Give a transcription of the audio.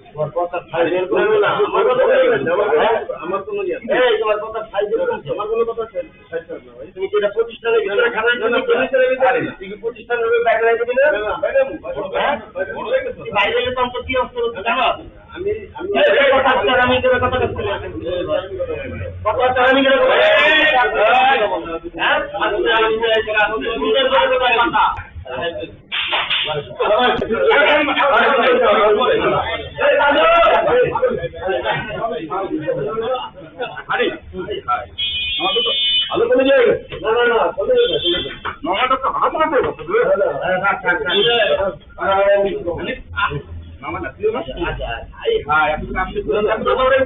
তোমার কথা খাই বের করবে না আমার কথা বলবে না আমার কোনো এই তোমার কথা খাই বের করবে আমার কোনো কথা খাই না ভাই তুমি কি এটা প্রতিষ্ঠানের ভিতরে খানা তুমি প্রতিষ্ঠানের ভিতরে তুমি কি প্রতিষ্ঠানের বাইরে রাখবে দিবে না বাইরে বড় হয়ে গেছে বাইরে গেলে তো আমরা কি অবস্থা হচ্ছে জানো আমি এই কথা স্যার আমি তোর কথা বলছি কথা আমি করে হ্যাঁ আচ্ছা আমি এই কথা সুন্দর করে কথা ভালো করে যাই না না না নগাটা তো হাত মারতে মামা না প্রিয় না আচ্ছা আই হ্যাঁ আপনি আপনি কথা বলেন